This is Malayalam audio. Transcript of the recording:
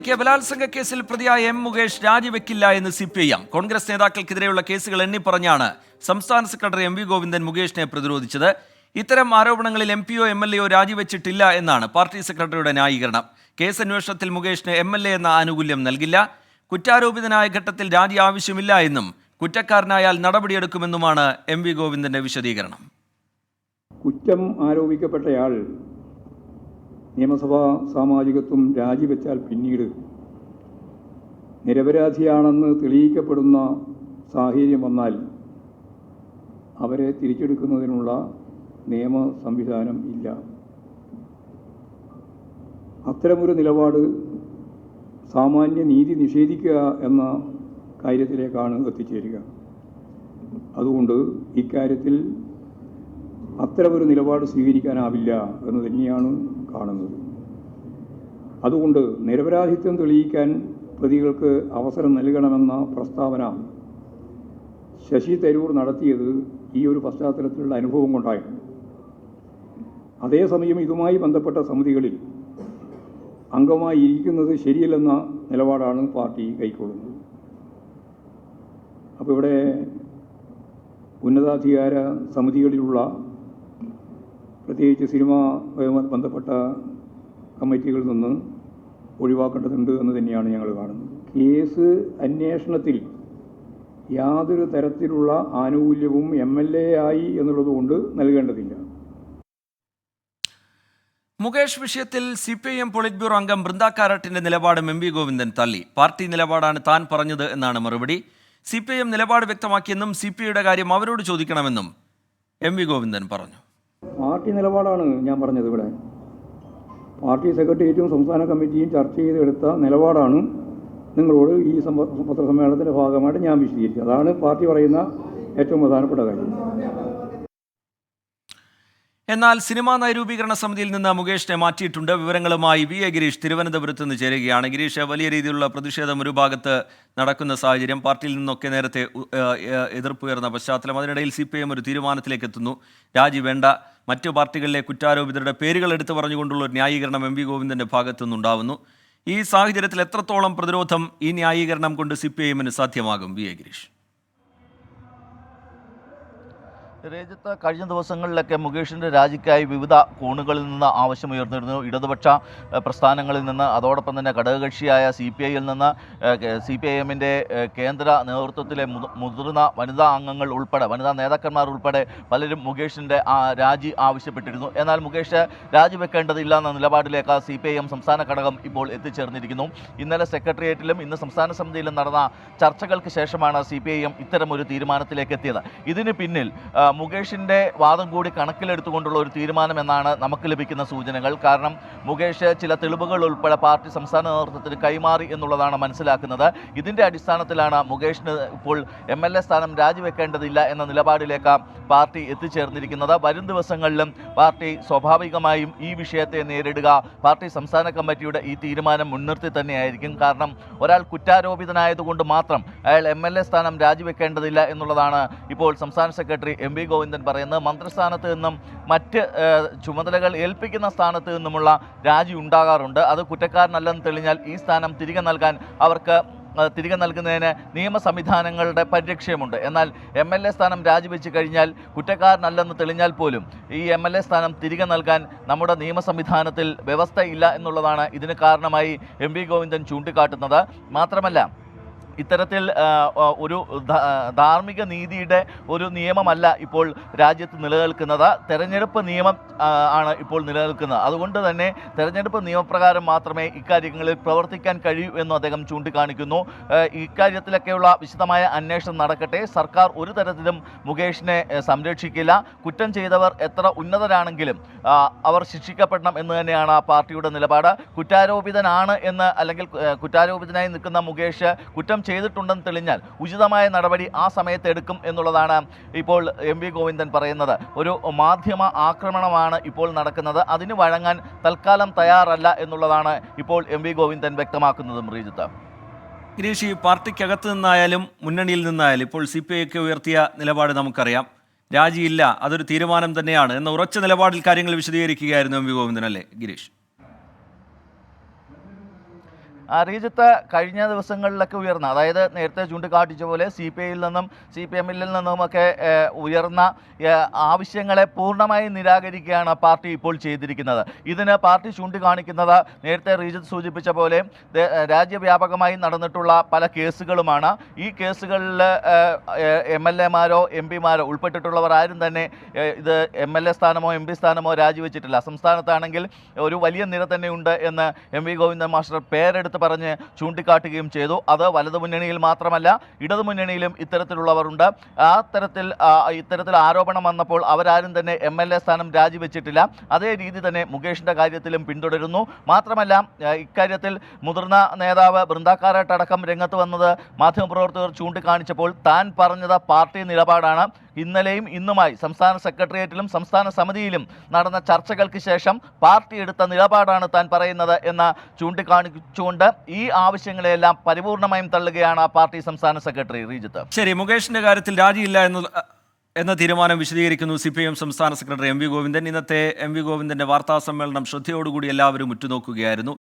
ബലാത്സംഗ കേസിൽ പ്രതിയായ എം മുകേഷ് രാജിവെക്കില്ല എന്ന് CPIM. കോൺഗ്രസ് നേതാക്കൾക്കെതിരെയുള്ള കേസുകൾ എണ്ണിപ്പറഞ്ഞാണ് സംസ്ഥാന സെക്രട്ടറി MV ഗോവിന്ദൻ മുകേഷിനെ പ്രതിരോധിച്ചത്. ഇത്തരം ആരോപണങ്ങളിൽ MPയോ MLAയോ രാജിവെച്ചിട്ടില്ല എന്നാണ് പാർട്ടി സെക്രട്ടറിയുടെ ന്യായീകരണം. കേസ് അന്വേഷണത്തിൽ മുകേഷിന് MLA എന്ന ആനുകൂല്യം നൽകില്ല. കുറ്റാരോപിതനായ ഘട്ടത്തിൽ രാജി ആവശ്യമില്ല എന്നും കുറ്റക്കാരനായാൽ നടപടിയെടുക്കുമെന്നുമാണ് MV ഗോവിന്ദന്റെ വിശദീകരണം. കുറ്റം ആരോപിക്കപ്പെട്ടയാൾ നിയമസഭാ സാമാജികത്വം രാജിവെച്ചാൽ പിന്നീട് നിരപരാധിയാണെന്ന് തെളിയിക്കപ്പെടുന്ന സാഹചര്യം വന്നാൽ അവരെ തിരിച്ചെടുക്കുന്നതിനുള്ള നിയമ സംവിധാനം ഇല്ല. അത്തരമൊരു നിലപാട് സാമാന്യ നീതി നിഷേധിക്കുക എന്ന കാര്യത്തിലേക്കാണ് എത്തിച്ചേരുക. അതുകൊണ്ട് ഇക്കാര്യത്തിൽ അത്തരമൊരു നിലപാട് സ്വീകരിക്കാനാവില്ല എന്ന് തന്നെയാണ് കാണുന്നത്. അതുകൊണ്ട് നിരപരാധിത്വം തെളിയിക്കാൻ പ്രതികൾക്ക് അവസരം നൽകണമെന്ന പ്രസ്താവന ശശി തരൂർ നടത്തിയത് ഈ ഒരു പശ്ചാത്തലത്തിലുള്ള അനുഭവം കൊണ്ടായിരുന്നു. അതേസമയം ഇതുമായി ബന്ധപ്പെട്ട സമിതികളിൽ അംഗമായി ഇരിക്കുന്നത് ശരിയല്ലെന്ന നിലപാടാണ് പാർട്ടി കൈക്കൊള്ളുന്നത്. അപ്പോൾ ഇവിടെ ഉന്നതാധികാര സമിതികളിലുള്ള പ്രത്യേകിച്ച് സിനിമയുമായി ബന്ധപ്പെട്ട കമ്മിറ്റികളിൽ നിന്ന് ഒഴിവാക്കേണ്ടതുണ്ട് എന്ന് തന്നെയാണ് ഞങ്ങൾ കാണുന്നത്. കേസ് അന്വേഷണത്തിൽ യാതൊരു തരത്തിലുള്ള ആനുകൂല്യവും MLA ആയി എന്നുള്ളതുകൊണ്ട് നൽകേണ്ടതില്ല. മുകേഷ് വിഷയത്തിൽ CPIM പോളിറ്റ് ബ്യൂറോ അംഗം ബൃന്ദ കാരാട്ടിന്റെ നിലപാട് MV ഗോവിന്ദൻ തള്ളി. പാർട്ടി നിലപാടാണ് താൻ പറഞ്ഞത് എന്നാണ് മറുപടി. CPIM നിലപാട് വ്യക്തമാക്കിയെന്നും CPIയുടെ കാര്യം അവരോട് ചോദിക്കണമെന്നും MV ഗോവിന്ദൻ പറഞ്ഞു. പാർട്ടി നിലപാടാണ് ഞാൻ പറഞ്ഞത്. ഇവിടെ പാർട്ടി സെക്രട്ടേറിയറ്റും സംസ്ഥാന കമ്മിറ്റിയും ചർച്ച ചെയ്തെടുത്ത നിലപാടാണ് നിങ്ങളോട് ഈ പത്രസമ്മേളനത്തിൻ്റെ ഭാഗമായിട്ട് ഞാൻ വിശദീകരിച്ചത്. അതാണ് പാർട്ടി പറയുന്ന ഏറ്റവും പ്രധാനപ്പെട്ട കാര്യം. എന്നാൽ സിനിമാ നയരൂപീകരണ സമിതിയിൽ നിന്ന് മുകേഷിനെ മാറ്റിയിട്ടുണ്ട്. വിവരങ്ങളുമായി VA ഗിരീഷ് തിരുവനന്തപുരത്ത് നിന്ന് ചേരുകയാണ്. ഗിരീഷ്, വലിയ രീതിയിലുള്ള പ്രതിഷേധം ഒരു ഭാഗത്ത് നടക്കുന്ന സാഹചര്യം, പാർട്ടിയിൽ നിന്നൊക്കെ നേരത്തെ എതിർപ്പുയർന്ന പശ്ചാത്തലം, അതിനിടയിൽ CPIM ഒരു തീരുമാനത്തിലേക്ക് എത്തുന്നു. രാജി വേണ്ട. മറ്റു പാർട്ടികളിലെ കുറ്റാരോപിതരുടെ പേരുകൾ എടുത്തു പറഞ്ഞുകൊണ്ടുള്ള ഒരു ന്യായീകരണം MV ഗോവിന്ദന്റെ ഭാഗത്തു നിന്നുണ്ടാവുന്നു. ഈ സാഹചര്യത്തിൽ എത്രത്തോളം പ്രതിരോധം ഈ ന്യായീകരണം കൊണ്ട് CPIMന് സാധ്യമാകും? VA ഗിരീഷ്. രാജ്യത്ത് കഴിഞ്ഞ ദിവസങ്ങളിലൊക്കെ മുകേഷിൻ്റെ രാജിക്കായി വിവിധ കോണുകളിൽ നിന്ന് ആവശ്യമുയർന്നിരുന്നു. ഇടതുപക്ഷ പ്രസ്ഥാനങ്ങളിൽ നിന്ന്, അതോടൊപ്പം തന്നെ ഘടകകക്ഷിയായ CPIയിൽ നിന്ന്, CPIMൻ്റെ കേന്ദ്ര നേതൃത്വത്തിലെ മുതിർന്ന വനിതാ അംഗങ്ങൾ ഉൾപ്പെടെ, വനിതാ നേതാക്കന്മാർ ഉൾപ്പെടെ പലരും മുകേഷിൻ്റെ രാജി ആവശ്യപ്പെട്ടിരുന്നു. എന്നാൽ മുകേഷ് രാജിവെക്കേണ്ടതില്ല എന്ന നിലപാടിലേക്ക് CPIM സംസ്ഥാന ഘടകം ഇപ്പോൾ എത്തിച്ചേർന്നിരിക്കുന്നു. ഇന്നലെ സെക്രട്ടേറിയറ്റിലും ഇന്ന് സംസ്ഥാന സമിതിയിലും നടന്ന ചർച്ചകൾക്ക് ശേഷമാണ് CPIM ഇത്തരമൊരു തീരുമാനത്തിലേക്ക് എത്തിയത്. ഇതിന് പിന്നിൽ മുകേഷിൻ്റെ വാദം കൂടി കണക്കിലെടുത്തുകൊണ്ടുള്ള ഒരു തീരുമാനം എന്നാണ് നമുക്ക് ലഭിക്കുന്ന സൂചനകൾ. കാരണം മുകേഷ് ചില തെളിവുകൾ ഉൾപ്പെടെ പാർട്ടി സംസ്ഥാന നേതൃത്വത്തിന് കൈമാറി എന്നുള്ളതാണ് മനസ്സിലാക്കുന്നത്. ഇതിൻ്റെ അടിസ്ഥാനത്തിലാണ് മുകേഷിന് ഇപ്പോൾ MLA സ്ഥാനം രാജിവെക്കേണ്ടതില്ല എന്ന നിലപാടിലേക്ക് പാർട്ടി എത്തിച്ചേർന്നിരിക്കുന്നത്. വരും ദിവസങ്ങളിലും പാർട്ടി സ്വാഭാവികമായും ഈ വിഷയത്തെ നേരിടുക പാർട്ടി സംസ്ഥാന കമ്മിറ്റിയുടെ ഈ തീരുമാനം മുൻനിർത്തി തന്നെയായിരിക്കും. കാരണം ഒരാൾ കുറ്റാരോപിതനായതുകൊണ്ട് മാത്രം അയാൾ MLA സ്ഥാനം രാജിവെക്കേണ്ടതില്ല എന്നുള്ളതാണ് ഇപ്പോൾ സംസ്ഥാന സെക്രട്ടറി MV ഗോവിന്ദൻ പറയുന്നത്. മന്ത്രിസ്ഥാനത്ത് നിന്നും മറ്റ് ചുമതലകൾ ഏൽപ്പിക്കുന്ന സ്ഥാനത്ത് നിന്നുമുള്ള രാജി ഉണ്ടാകാറുണ്ട്. അത് കുറ്റക്കാരനല്ലെന്ന് തെളിഞ്ഞാൽ ഈ സ്ഥാനം തിരികെ നൽകുന്നതിന് നിയമ സംവിധാനങ്ങളുടെ പരിരക്ഷയുമുണ്ട്. എന്നാൽ MLA സ്ഥാനം രാജിവെച്ച് കഴിഞ്ഞാൽ കുറ്റക്കാരനല്ലെന്ന് തെളിഞ്ഞാൽ പോലും ഈ MLA സ്ഥാനം തിരികെ നൽകാൻ നമ്മുടെ നിയമ സംവിധാനത്തിൽ വ്യവസ്ഥയില്ല എന്നുള്ളതാണ് ഇതിന് കാരണമായി MV ഗോവിന്ദൻ ചൂണ്ടിക്കാട്ടുന്നത്. മാത്രമല്ല, ഇത്തരത്തിൽ ഒരു ധാർമ്മിക നീതിയുടെ ഒരു നിയമമല്ല ഇപ്പോൾ രാജ്യത്ത് നിലനിൽക്കുന്നത്. തെരഞ്ഞെടുപ്പ് നിയമം ആണ് ഇപ്പോൾ നിലനിൽക്കുന്നത്. അതുകൊണ്ട് തന്നെ തെരഞ്ഞെടുപ്പ് നിയമപ്രകാരം മാത്രമേ ഇക്കാര്യങ്ങളിൽ പ്രവർത്തിക്കാൻ കഴിയൂ എന്നും അദ്ദേഹം ചൂണ്ടിക്കാണിക്കുന്നു. ഇക്കാര്യത്തിലൊക്കെയുള്ള വിശദമായ അന്വേഷണം നടക്കട്ടെ. സർക്കാർ ഒരു തരത്തിലും മുകേഷിനെ സംരക്ഷിക്കില്ല. കുറ്റം ചെയ്തവർ എത്ര ഉന്നതരാണെങ്കിലും അവർ ശിക്ഷിക്കപ്പെടണം എന്ന് തന്നെയാണ് പാർട്ടിയുടെ നിലപാട്. കുറ്റാരോപിതനാണ് എന്ന്, അല്ലെങ്കിൽ കുറ്റാരോപിതനായി നിൽക്കുന്ന മുകേഷ് കുറ്റം ചെയ്തിട്ടുണ്ടെന്ന് തെളിഞ്ഞാൽ ഉചിതമായ നടപടി ആ സമയത്ത് എടുക്കും എന്നുള്ളതാണ് ഇപ്പോൾ MV ഗോവിന്ദൻ പറയുന്നത്. ഒരു മാധ്യമ ആക്രമണമാണ് ഇപ്പോൾ നടക്കുന്നത്. അതിന് വഴങ്ങാൻ തൽക്കാലം തയ്യാറല്ല എന്നുള്ളതാണ് ഇപ്പോൾ MV ഗോവിന്ദൻ വ്യക്തമാക്കുന്നതും. ശ്രീജിത്ത്, ഗിരീഷ്, ഈ പാർട്ടിക്കകത്ത് നിന്നായാലും മുന്നണിയിൽ നിന്നായാലും ഇപ്പോൾ CPI ഉയർത്തിയ നിലപാട് നമുക്കറിയാം. രാജിയില്ല, അതൊരു തീരുമാനം തന്നെയാണ് എന്ന ഉറച്ച നിലപാടിൽ കാര്യങ്ങൾ വിശദീകരിക്കുകയായിരുന്നു MV ഗോവിന്ദൻ, അല്ലേ ഗിരീഷ്? റീജിത്ത്, കഴിഞ്ഞ ദിവസങ്ങളിലൊക്കെ ഉയർന്ന, അതായത് നേരത്തെ ചൂണ്ടിക്കാട്ടിച്ച പോലെ CPI-യിൽ നിന്നും CPM-ൽ നിന്നുമൊക്കെ ഉയർന്ന ആവശ്യങ്ങളെ പൂർണ്ണമായി നിരാകരിക്കുകയാണ് പാർട്ടി ഇപ്പോൾ ചെയ്തിരിക്കുന്നത്. ഇതിന് പാർട്ടി ചൂണ്ടിക്കാണിക്കുന്നത് നേരത്തെ റീജിത്ത് സൂചിപ്പിച്ച പോലെ രാജ്യവ്യാപകമായി നടന്നിട്ടുള്ള പല കേസുകളുമാണ്. ഈ കേസുകളിൽ MLA-മാരോ MP-മാരോ ഉൾപ്പെട്ടിട്ടുള്ളവർ ആരും തന്നെ ഇത് MLA സ്ഥാനമോ MP സ്ഥാനമോ രാജിവെച്ചിട്ടില്ല. സംസ്ഥാനത്താണെങ്കിൽ ഒരു വലിയ നിര തന്നെയുണ്ട് എന്ന് MV ഗോവിന്ദൻ മാസ്റ്റർ പേരെടുത്ത് പറഞ്ഞ് ചൂണ്ടിക്കാട്ടുകയും ചെയ്തു. അത് വലതുമുന്നണിയിൽ മാത്രമല്ല ഇടതുമുന്നണിയിലും ഇത്തരത്തിലുള്ളവരുണ്ട്. ഇത്തരത്തിൽ ആരോപണം വന്നപ്പോൾ അവരാരും തന്നെ MLA സ്ഥാനം രാജിവെച്ചിട്ടില്ല. അതേ രീതി തന്നെ മുകേഷിൻ്റെ കാര്യത്തിലും പിന്തുടരുന്നു. മാത്രമല്ല, ഇക്കാര്യത്തിൽ മുതിർന്ന നേതാവ് ബൃന്ദാക്കാരായിട്ടടക്കം രംഗത്ത് വന്നത് മാധ്യമപ്രവർത്തകർ ചൂണ്ടിക്കാണിച്ചപ്പോൾ താൻ പറഞ്ഞത് പാർട്ടി നിലപാടാണ്. ഇന്നലെയും ഇന്നുമായി സംസ്ഥാന സെക്രട്ടേറിയറ്റിലും സംസ്ഥാന സമിതിയിലും നടന്ന ചർച്ചകൾക്ക് ശേഷം പാർട്ടി എടുത്ത നിലപാടാണ് താൻ പറയുന്നത് എന്ന് ചൂണ്ടിക്കാണിച്ചുകൊണ്ട് ഈ ആവശ്യങ്ങളെല്ലാം പരിപൂർണമായും തള്ളുകയാണ് പാർട്ടി സംസ്ഥാന സെക്രട്ടറി റീജിത്ത്. ശരി, മുകേഷിന്റെ കാര്യത്തിൽ രാജിയില്ല എന്ന തീരുമാനം വിശദീകരിക്കുന്നു CPIM സംസ്ഥാന സെക്രട്ടറി MV ഗോവിന്ദൻ. ഇന്നത്തെ MV ഗോവിന്ദന്റെ വാർത്താ സമ്മേളനം ശ്രദ്ധയോടുകൂടി എല്ലാവരും ഉറ്റുനോക്കുകയായിരുന്നു.